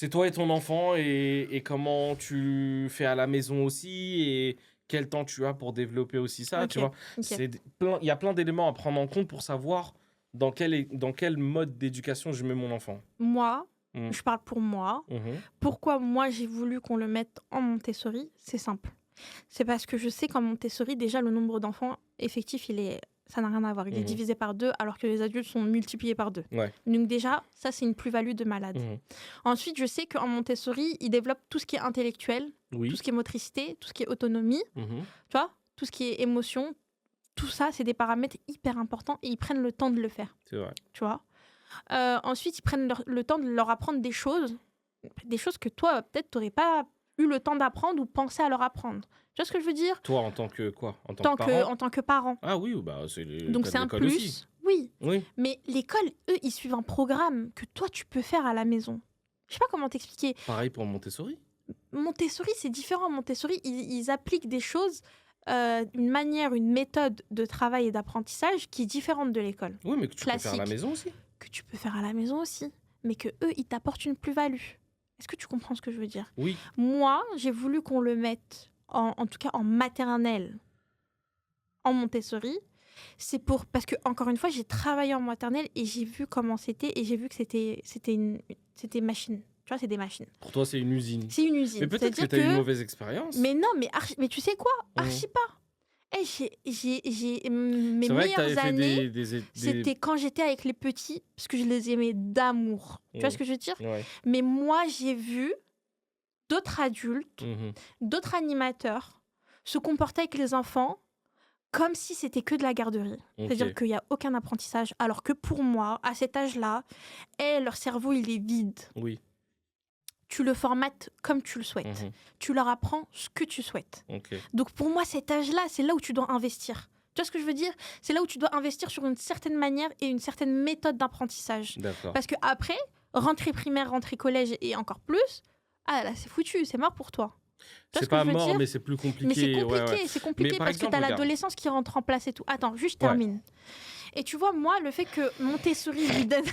toi et ton enfant et comment tu fais à la maison aussi et quel temps tu as pour développer aussi ça, tu vois. Il y a plein d'éléments à prendre en compte pour savoir dans quel mode d'éducation je mets mon enfant. Moi, je parle pour moi. Pourquoi moi j'ai voulu qu'on le mette en Montessori? C'est simple. C'est parce que je sais qu'en Montessori, déjà, le nombre d'enfants effectifs, ça n'a rien à voir. Il est divisé par 2, alors que les adultes sont multipliés par 2. Donc déjà, ça, c'est une plus-value de malade. Ensuite, je sais qu'en Montessori, ils développent tout ce qui est intellectuel, tout ce qui est motricité, tout ce qui est autonomie, tu vois, tout ce qui est émotion. Tout ça, c'est des paramètres hyper importants et ils prennent le temps de le faire. C'est vrai. Tu vois. Ensuite, ils prennent le temps de leur apprendre des choses que toi, peut-être, tu n'aurais pas eu le temps d'apprendre ou penser à leur apprendre. Tu vois ce que je veux dire? Toi, en tant que quoi? En tant que parent. Ah oui, c'est donc c'est un plus. Aussi. Oui. Mais l'école, eux, ils suivent un programme que toi, tu peux faire à la maison. Je sais pas comment t'expliquer. Pareil pour Montessori? Montessori, c'est différent. Montessori, ils appliquent des choses, une manière, une méthode de travail et d'apprentissage qui est différente de l'école. Oui, mais que tu peux faire à la maison aussi. Que tu peux faire à la maison aussi. Mais que eux, ils t'apportent une plus-value. Est-ce que tu comprends ce que je veux dire? Oui. Moi, j'ai voulu qu'on le mette, en tout cas en maternelle, en Montessori. C'est parce que, encore une fois, j'ai travaillé en maternelle et j'ai vu comment c'était et j'ai vu que c'était machine. Tu vois, c'est des machines. Pour toi, c'est une usine. C'est une usine. Mais peut-être que tu as eu une mauvaise expérience. Mais non, mais tu sais quoi? Archi pas. Mes meilleures années, c'était quand j'étais avec les petits, parce que je les aimais d'amour. Tu vois ce que je veux dire? Mais moi, j'ai vu d'autres adultes, d'autres animateurs se comporter avec les enfants comme si c'était que de la garderie. C'est-à-dire qu'il n'y a aucun apprentissage. Alors que pour moi, à cet âge-là, leur cerveau, il est vide. Oui. Tu le formates comme tu le souhaites. Tu leur apprends ce que tu souhaites. Donc pour moi, cet âge-là, c'est là où tu dois investir. Tu vois ce que je veux dire? C'est là où tu dois investir sur une certaine manière et une certaine méthode d'apprentissage. Parce qu'après, rentrée primaire, rentrée collège et encore plus, ah là, c'est foutu, c'est mort pour toi. C'est pas mort, mais c'est plus compliqué. Mais c'est compliqué parce que tu as l'adolescence qui rentre en place et tout. Attends, juste termine. Et tu vois, moi, le fait que Montessori lui donne...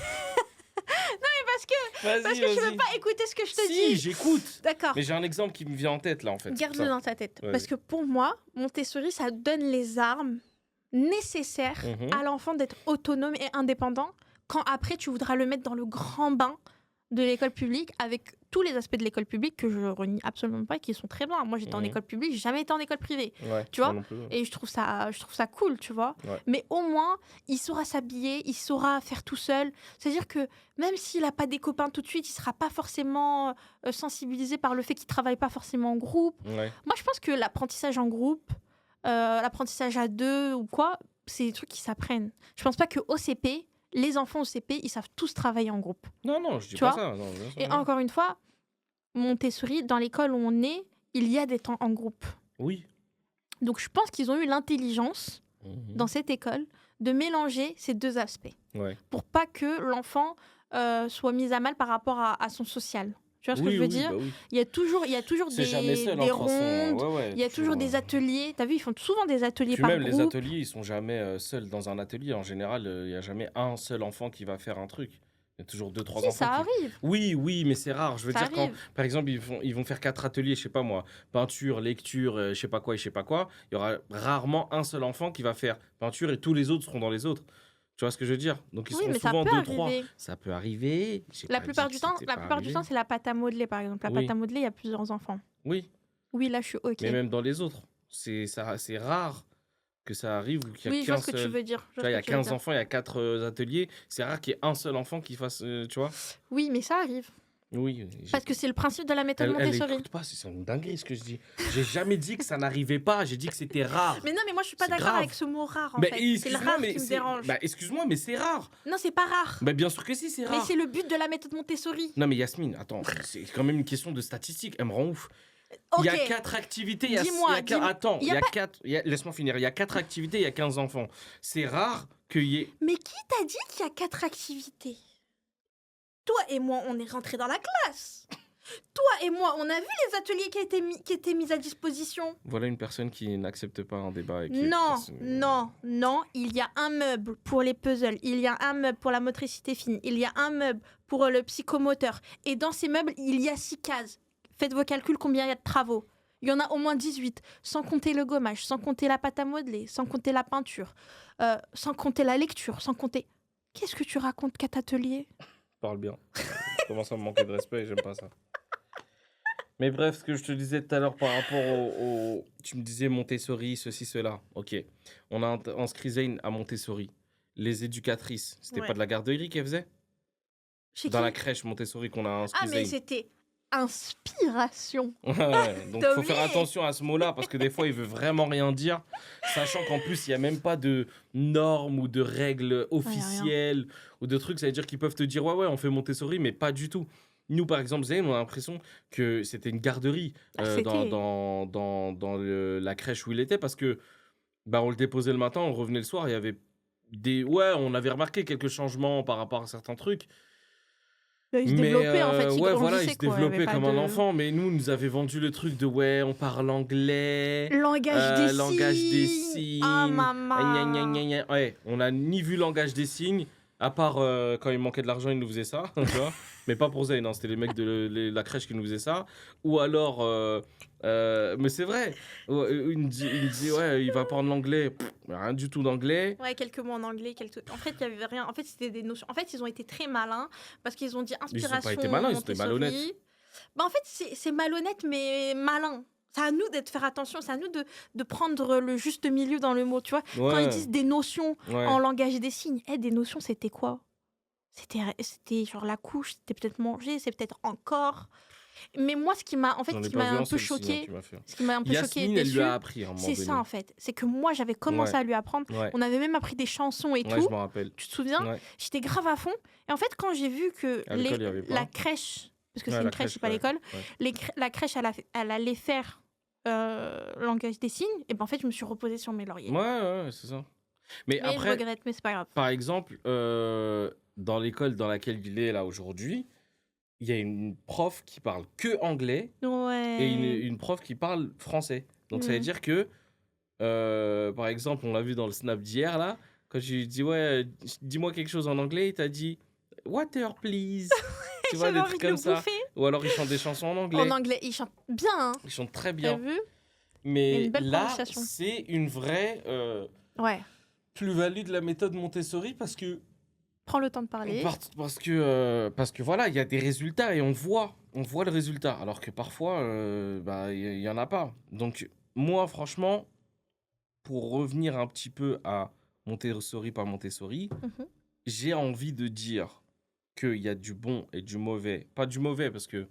Non, mais parce que tu veux pas écouter ce que je te dis. Si, j'écoute. D'accord. Mais j'ai un exemple qui me vient en tête, là, en fait. Garde-le dans ta tête. Parce que pour moi, Montessori, ça donne les armes nécessaires à l'enfant d'être autonome et indépendant quand après, tu voudras le mettre dans le grand bain de l'école publique avec tous les aspects de l'école publique que je renie absolument pas et qui sont très bien. Moi, j'étais en école publique, j'ai jamais été en école privée. Tu vois? Et je trouve ça cool, tu vois. Mais au moins, il saura s'habiller, il saura faire tout seul. C'est-à-dire que même s'il a pas des copains tout de suite, il sera pas forcément sensibilisé par le fait qu'il travaille pas forcément en groupe. Moi, je pense que l'apprentissage en groupe, l'apprentissage à deux ou quoi, c'est des trucs qui s'apprennent. Je pense pas qu'au CP, les enfants au CP, ils savent tous travailler en groupe. Non, je dis Tu pas vois ça. Non, bien sûr, Et non. encore une fois, Montessori, dans l'école où on est, il y a des temps en groupe. Oui. Donc je pense qu'ils ont eu l'intelligence, dans cette école, de mélanger ces deux aspects. Ouais. Pour pas que l'enfant soit mis à mal par rapport à son social. Tu vois ce que je veux dire? Bah oui. Il y a toujours C'est jamais seul, des de toute façon. rondes, Ouais, il y a toujours des ateliers. T'as vu, ils font souvent des ateliers Puis par même les groupe. ateliers, ils sont jamais seuls dans un atelier. En général, il n'y a jamais un seul enfant qui va faire un truc. Il y a toujours 2-3 Si, enfants ça qui... arrive. Oui, mais c'est rare. Je veux Ça dire, quand, arrive. par exemple, ils vont faire 4 ateliers, je sais pas moi, peinture, lecture, je sais pas quoi et je sais pas quoi, il y aura rarement un seul enfant qui va faire peinture et tous les autres seront dans les autres. Tu vois ce que je veux dire? Donc ils Oui, seront mais ça souvent peut 2-3. arriver. Ça peut arriver. J'ai La pas plupart dit du que temps, c'était la pas plupart du arrivé. temps, c'est la pâte à modeler, par exemple. La Oui. pâte à modeler, il y a plusieurs enfants. Oui, Oui, là, je suis OK. mais même dans les autres, c'est rare que ça arrive ou qu'il y a Oui, je vois qu'un ce que tu seul. veux dire. Tu vois, il y a 15 enfants, il y a 4 ateliers. C'est rare qu'il y ait un seul enfant qui fasse, tu vois? Oui, mais ça arrive. Oui, Parce que c'est le principe de la méthode elle Montessori. écoute pas, c'est une dinguerie ce que je dis. J'ai jamais dit que ça n'arrivait pas, j'ai dit que c'était rare. Mais non, mais moi, je suis pas C'est d'accord grave. avec ce mot rare, en Mais fait. C'est le excuse-moi, rare mais qui me c'est... dérange. Bah, excuse-moi, mais c'est rare. Non, c'est pas rare. Bah, bien sûr que si, c'est Mais rare. c'est le but de la méthode Montessori. Non, mais Yasmine, attends, c'est quand même une question de statistique, elle me rend ouf. Ok. Il y a 4 activités, il y a... Dis-moi, Attends, il y a pas- 4... Laisse-moi finir, il y a 4 activités, il y a 15 enfants. C'est rare qu'il y ait... Mais qui t'a dit qu'il y a 4 activités? Toi et moi, on est rentrés dans la classe. Toi et moi, on a vu les ateliers qui étaient mis à disposition. Voilà une personne qui n'accepte pas un débat. Et qui Non, est... non. Il y a un meuble pour les puzzles. Il y a un meuble pour la motricité fine. Il y a un meuble pour le psychomoteur. Et dans ces meubles, il y a 6 cases. Faites vos calculs, combien il y a de travaux. Il y en a au moins 18, sans compter le gommage, sans compter la pâte à modeler, sans compter la peinture, sans compter la lecture, sans compter... Qu'est-ce que tu racontes, 4 ateliers? Parle bien. Je commence à me manquer de respect et j'aime pas ça. Mais bref, ce que je te disais tout à l'heure par rapport au... Tu me disais Montessori, ceci, cela. Ok. On a inscrit Zayn à Montessori. Les éducatrices, c'était pas de la garderie qu'elles faisaient? Dans la crèche Montessori qu'on a inscrit mais Zayn. c'était inspiration. Ouais, donc il faut faire Tommy. attention à ce mot-là parce que des fois il veut vraiment rien dire, sachant qu'en plus il n'y a même pas de normes ou de règles officielles ou de trucs. Ça veut dire qu'ils peuvent te dire ouais, on fait Montessori, mais pas du tout. Nous, par exemple, Zayn, on a l'impression que c'était une garderie dans la crèche où il était parce que bah, on le déposait le matin, on revenait le soir, il y avait des... Ouais, on avait remarqué quelques changements par rapport à certains trucs. Il se développait en fait, il ouais, voilà, il grandissait, se développait comme un enfant, mais nous nous avait vendu le truc de ouais, on parle anglais, Langage des signes. Ah maman. Gna, gna, gna. Ouais, on a ni vu langage des signes, à part quand il manquait de l'argent, ils nous faisaient ça, tu vois. Mais pas pour Zayn, c'était les mecs de la crèche qui nous faisaient ça. Ou alors, mais c'est vrai, il me dit ouais, il va apprendre l'anglais, rien du tout d'anglais. Ouais, quelques mots en anglais, En fait, il y avait rien. En fait, c'était des notions. En fait, ils ont été très malins parce qu'ils ont dit inspiration. Ils ont pas été malins, ils étaient malhonnêtes. Bah, en fait, c'est malhonnête, mais malin. C'est à nous d'être faire attention, c'est à nous de prendre le juste milieu dans le mot, tu vois. Ouais. Quand ils disent des notions Ouais. en langage des signes, des notions, c'était quoi? C'était genre la couche, c'était peut-être manger, c'est peut-être encore. Mais moi, ce qui m'a un peu choqué, Yasmine, elle lui a appris à un moment c'est donné. ça en fait. C'est que moi, j'avais commencé à lui apprendre. Ouais. On avait même appris des chansons et Ouais, tout. je m'en rappelle. Tu te souviens? Ouais. J'étais grave à fond. Et en fait, quand j'ai vu que À l'école, il y avait pas. la crèche, parce que c'est Ouais, une la crèche, c'est crèche, pas ouais. l'école, la crèche, elle allait faire langage des signes, et ben en fait, je me suis reposée sur mes lauriers. Ouais, c'est ça. Mais je après, regrette, mais c'est pas grave. par exemple, dans l'école dans laquelle il est là aujourd'hui, il y a une prof qui parle que anglais Ouais. et une prof qui parle français. Donc ça veut dire que, par exemple, on l'a vu dans le snap d'hier là, quand je lui dis ouais, dis-moi quelque chose en anglais, il t'a dit water please. Tu vois, des trucs comme ça. Ou alors ils chantent des chansons en anglais. En anglais, ils chantent bien. Hein. Ils chantent très bien. T'as vu? Mais une belle là, prononciation. c'est une vraie plus-value de la méthode Montessori parce que prends le temps de parler. parce que voilà, il y a des résultats et on voit le résultat. Alors que parfois, il y en a pas. Donc moi, franchement, pour revenir un petit peu à Montessori par Montessori, j'ai envie de dire qu'il y a du bon et du mauvais. Pas du mauvais parce que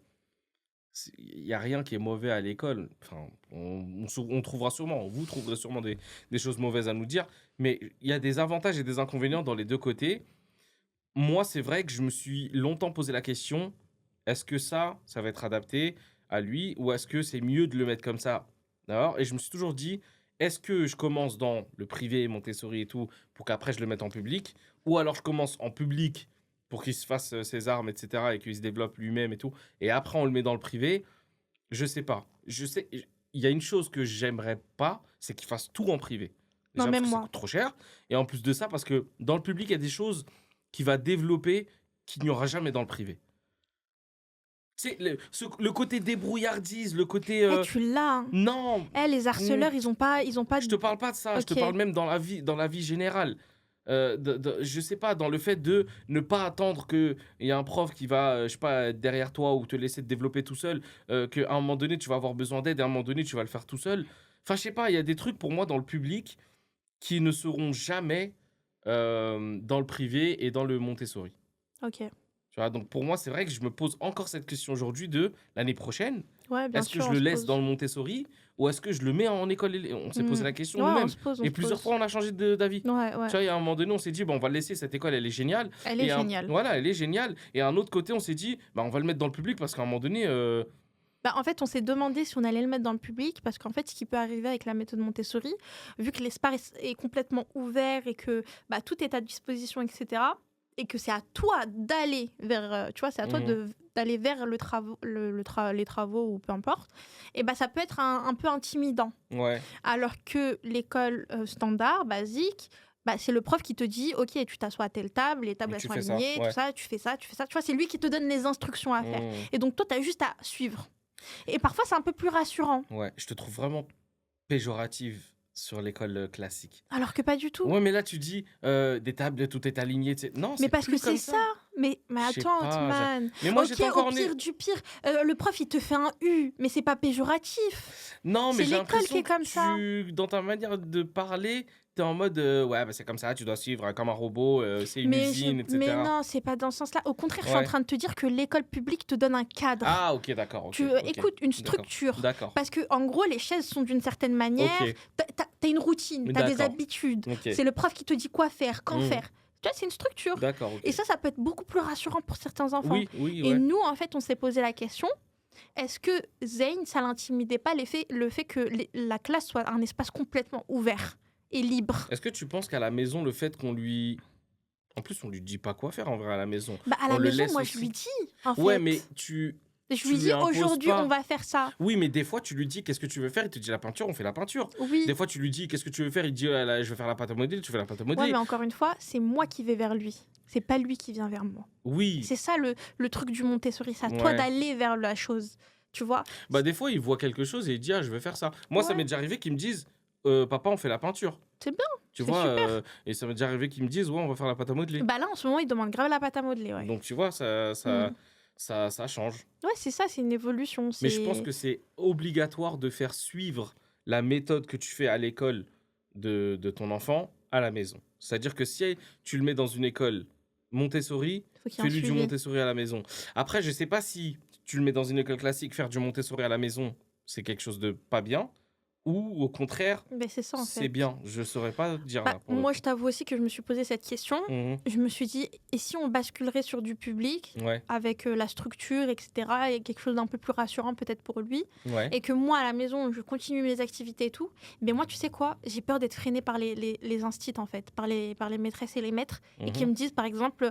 il y a rien qui est mauvais à l'école. Enfin, on trouvera sûrement, vous trouverez sûrement des choses mauvaises à nous dire, mais il y a des avantages et des inconvénients dans les deux côtés. Moi, c'est vrai que je me suis longtemps posé la question, est-ce que ça va être adapté à lui ou est-ce que c'est mieux de le mettre comme ça? D'accord? Et je me suis toujours dit, est-ce que je commence dans le privé, Montessori et tout, pour qu'après je le mette en public? Ou alors je commence en public pour qu'il se fasse ses armes, etc. et qu'il se développe lui-même et tout, et après on le met dans le privé? Je sais pas. Il y a une chose que j'aimerais pas, c'est qu'il fasse tout en privé. Non, Déjà parce même que ça moi. coûte trop cher, et en plus de ça, parce que dans le public, il y a des choses qu'il va développer qu'il n'y aura jamais dans le privé. Tu sais, le côté débrouillardise, le côté... Tu l'as. Hein. Non, Les harceleurs, ils ont pas je te parle pas de ça, je te Ok. parle même dans la vie générale. Je sais pas, dans le fait de ne pas attendre qu'il y a un prof qui va, je sais pas, être derrière toi ou te laisser te développer tout seul, qu'à un moment donné, tu vas avoir besoin d'aide et à un moment donné, tu vas le faire tout seul. Enfin, je sais pas, il y a des trucs pour moi dans le public qui ne seront jamais dans le privé et dans le Montessori. Ok. Tu vois, donc pour moi, c'est vrai que je me pose encore cette question aujourd'hui de l'année prochaine. Ouais, bien Est-ce que sûr, je on le se laisse pose. dans le Montessori ou est-ce que je le mets en école? On s'est posé la question Ouais, on nous-mêmes. se pose, on Et se plusieurs pose. fois, on a changé d'avis. Ouais. Tu vois, il y a un moment donné, on s'est dit, bah, on va le laisser, cette école, elle est géniale. Elle est Et géniale. voilà, elle est géniale. Et à un autre côté, on s'est dit, bah, on va le mettre dans le public parce qu'à un moment donné, En fait, on s'est demandé si on allait le mettre dans le public parce qu'en fait, ce qui peut arriver avec la méthode Montessori, vu que l'espace est complètement ouvert et que tout est à disposition, etc., et que c'est à toi d'aller vers, tu vois, c'est à toi d'aller vers les travaux ou peu importe, et ça peut être un peu intimidant. ouais, Alors que l'école standard, basique, c'est le prof qui te dit, ok, tu t'assois à telle table, les tables et elles tu sont fais ça. alignées, Ouais. tout ça, tu fais ça. Tu vois, c'est lui qui te donne les instructions à faire. Mmh. Et donc toi, tu as juste à suivre. Et parfois, c'est un peu plus rassurant. Ouais, je te trouve vraiment péjorative sur l'école classique. Alors que pas du tout. Ouais, mais là, tu dis des tables, tout est aligné. Non, Mais c'est parce que plus comme c'est ça. Mais Je sais attends, pas, man. Mais moi, Ok, j'étais au encore pire du pire, le prof, il te fait un U, mais c'est pas péjoratif. Non, mais C'est j'ai l'école qui l'impression est comme que ça. dans ta manière de parler, t'es en mode ouais, bah, c'est comme ça, tu dois suivre comme un robot, c'est une usine, etc. Mais non, c'est pas dans ce sens-là. Au contraire, je suis en Ouais. train de te dire que l'école publique te donne un cadre. Ah, ok, d'accord. ok, ok. Écoute, une D'accord. structure. D'accord. Parce que en gros, les chaises sont d'une certaine manière. Ok. T'as une routine, t'as des D'accord. habitudes. Ok. C'est le prof qui te dit quoi faire, quand Mm. faire. Tu vois, c'est une structure. D'accord. ok. Et ça peut être beaucoup plus rassurant pour certains enfants. Oui, Et ouais. nous, en fait, on s'est posé la question, est-ce que Zayn, ça l'intimidait pas le fait que la classe soit un espace complètement ouvert et libre? Est-ce que tu penses qu'à la maison, le fait qu'on lui. En plus, on lui dit pas quoi faire en vrai à la maison. À On la le maison, laisse moi, aussi. je lui dis, en fait. Ouais, mais tu Je lui lui dis, imposes aujourd'hui, pas. on va faire ça. Oui, mais des fois, tu lui dis qu'est-ce que tu veux faire, il te dit la peinture, on fait la peinture. Oui. Des fois, tu lui dis qu'est-ce que tu veux faire, il dit je veux faire la pâte à modeler, tu fais la pâte à Ouais, modeler. mais encore une fois, c'est moi qui vais vers lui. C'est pas lui qui vient vers moi. Oui. C'est ça le truc du Montessori. C'est à toi Ouais. d'aller vers la chose. Tu vois? Bah, des fois, il voit quelque chose et il dit je vais faire ça. Moi, ça Ouais. m'est déjà arrivé qu'ils me disent papa, on fait la peinture. C'est bien. Tu C'est vois, super. et ça m'est déjà arrivé qu'ils me disent ouais, on va faire la pâte à modeler. Là, en ce moment, il demande grave la pâte à modeler. Ouais, Donc, tu vois, ça change. ouais, c'est ça, c'est une évolution. Mais je pense que c'est obligatoire de faire suivre la méthode que tu fais à l'école de ton enfant à la maison. C'est-à-dire que si tu le mets dans une école Montessori, Faut qu'il y ait un fais-lui du suivi. Montessori à la maison. Après, je sais pas si tu le mets dans une école classique, faire du Montessori à la maison, c'est quelque chose de pas bien, ou au contraire, Mais c'est ça, en fait. c'est bien. Je saurais pas dire là. Pour le Moi, coup. je t'avoue aussi que je me suis posé cette question. Mhm. Je me suis dit, et si on basculerait sur du public, Ouais, avec la structure, etc., et quelque chose d'un peu plus rassurant peut-être pour lui, ouais. et que moi, à la maison, je continue mes activités et tout, mais moi, tu sais quoi, j'ai peur d'être freinée par les instits, en fait, par les maîtresses et les maîtres, et qui Mhm. me disent, par exemple,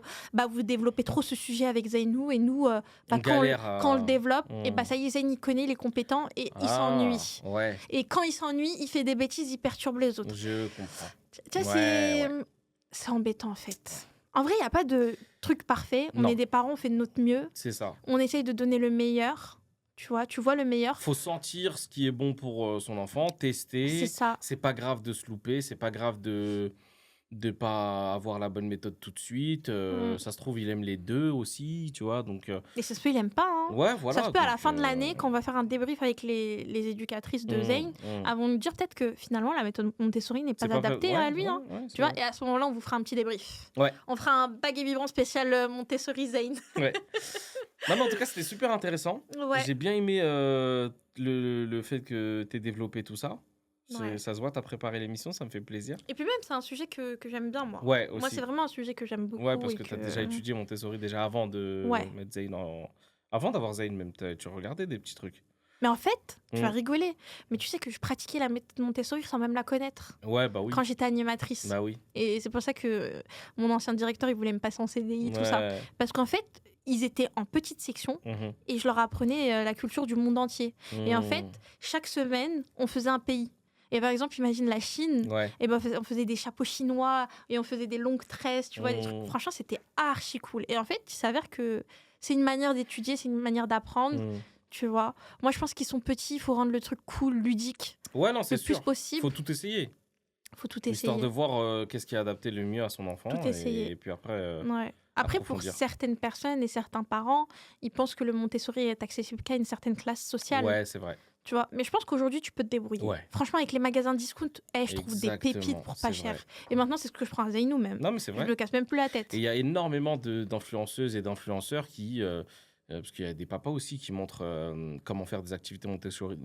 vous développez trop ce sujet avec Zainou, et nous, On quand galère à- on le développe, et Mhm. ça y est, Zayn, il connaît, il est compétent, et il Ah, s'ennuie. Ouais, Et quand il s'ennuie, il fait des bêtises, il perturbe les autres. je comprends. Tu vois, Ouais, c'est embêtant en fait. En vrai, il n'y a pas de truc parfait. On Non. est des parents, on fait de notre mieux. C'est ça. On essaye de donner le meilleur. Tu vois le meilleur. Faut sentir ce qui est bon pour son enfant, tester. C'est ça. C'est pas grave de se louper, c'est pas grave de pas avoir la bonne méthode tout de suite. Ça se trouve, il aime les deux aussi, tu vois. Donc, Et ça se peut, il aime pas. Hein. ouais, voilà. Ça se peut à la donc, fin de l'année, quand on va faire un débrief avec les éducatrices de Zayn, elles vont nous dire peut-être que finalement la méthode Montessori n'est pas c'est pas adaptée ouais, à lui. ouais, Hein. ouais, c'est Tu vois, vrai. et à ce moment-là, on vous fera un petit débrief. Ouais. On fera un baguette vivant spécial Montessori Zayn. Ouais. Non, mais en tout cas, c'était super intéressant. Ouais. J'ai bien aimé le fait que tu aies développé tout ça. Ça se voit, tu as préparé l'émission, ça me fait plaisir. Et puis même, c'est un sujet que j'aime bien, moi. Ouais, aussi. Moi, c'est vraiment un sujet que j'aime beaucoup. Ouais, parce que tu as déjà étudié Montessori déjà avant de mettre Zayn Avant d'avoir Zayn, même, tu regardais des petits trucs. Mais en fait, tu vas rigoler. Mais tu sais que je pratiquais la méthode Montessori sans même la connaître. Ouais, bah oui. Quand j'étais animatrice. Bah oui. Et c'est pour ça que mon ancien directeur, il voulait me passer en CDI, tout ça. Parce qu'en fait, ils étaient en petite section et je leur apprenais la culture du monde entier. Et en fait, chaque semaine, on faisait un pays. Et par exemple, imagine la Chine, et ben on faisait des chapeaux chinois et on faisait des longues tresses, tu vois, des trucs. Franchement, c'était archi cool. Et en fait, il s'avère que c'est une manière d'étudier, c'est une manière d'apprendre, tu vois. Moi, je pense qu'ils sont petits, il faut rendre le truc cool, ludique. Ouais, non, c'est sûr. Le plus possible. Faut tout essayer. Faut tout essayer. Histoire de voir qu'est-ce qui est adapté le mieux à son enfant. Tout essayer. Et puis après. Après, pour certaines personnes et certains parents, ils pensent que le Montessori est accessible qu'à une certaine classe sociale. Ouais, c'est vrai. Tu vois, mais je pense qu'aujourd'hui, tu peux te débrouiller. Ouais. Franchement, avec les magasins discount, je trouve des pépites pour pas cher. Et maintenant, c'est ce que je prends à Zeynou même. Non, mais c'est vrai. Je me casse même plus la tête. Et il y a énormément d'influenceuses et d'influenceurs qui... parce qu'il y a des papas aussi qui montrent comment faire des activités Montessori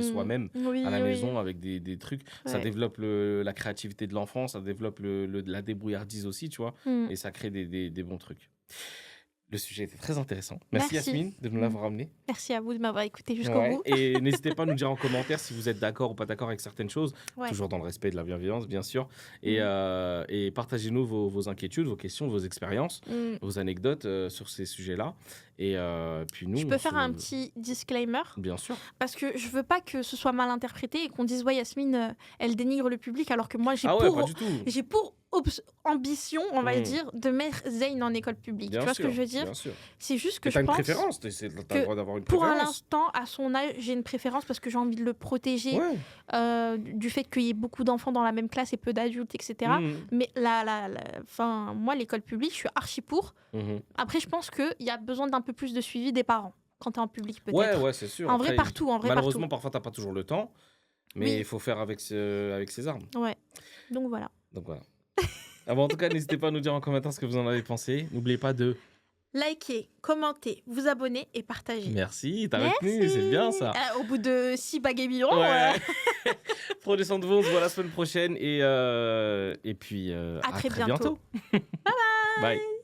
soi-même à la maison avec des trucs. Ouais. Ça développe la créativité de l'enfant, ça développe la débrouillardise aussi, tu vois. Et ça crée des bons trucs. Le sujet était très intéressant. Merci. Yasmine de nous l'avoir amené. Merci à vous de m'avoir écouté jusqu'au bout. Et n'hésitez pas à nous dire en commentaire si vous êtes d'accord ou pas d'accord avec certaines choses. Toujours dans le respect de la bienveillance, bien sûr. Et partagez-nous vos inquiétudes, vos questions, vos expériences, vos anecdotes sur ces sujets-là. Et puis nous, je peux faire un petit disclaimer. Bien sûr. Parce que je veux pas que ce soit mal interprété et qu'on dise ouais, Yasmine, elle dénigre le public, alors que moi j'ai pour ambition, on va dire, de mettre Zayn en école publique. Tu vois ce que je veux dire? C'est juste que je pense une préférence, t'as le droit d'avoir une pour préférence. l'instant, à son âge, j'ai une préférence parce que j'ai envie de le protéger du fait qu'il y ait beaucoup d'enfants dans la même classe et peu d'adultes, etc. Mais moi, l'école publique, je suis archi pour. Après, je pense qu'il y a besoin d'un peu plus de suivi des parents quand tu es en public, peut-être. Ouais, c'est sûr. En vrai, partout. Malheureusement, parfois, tu n'as pas toujours le temps. Mais il faut faire avec ses armes. Ouais. Donc voilà. En tout cas, n'hésitez pas à nous dire en commentaire ce que vous en avez pensé. N'oubliez pas de liker, commenter, vous abonner et partager. Merci, t'as retenu, c'est bien ça. Au bout de 6 bagues et bidons. Prenez soin de vous, on se voit la semaine prochaine et puis à très bientôt. Bye bye. Bye.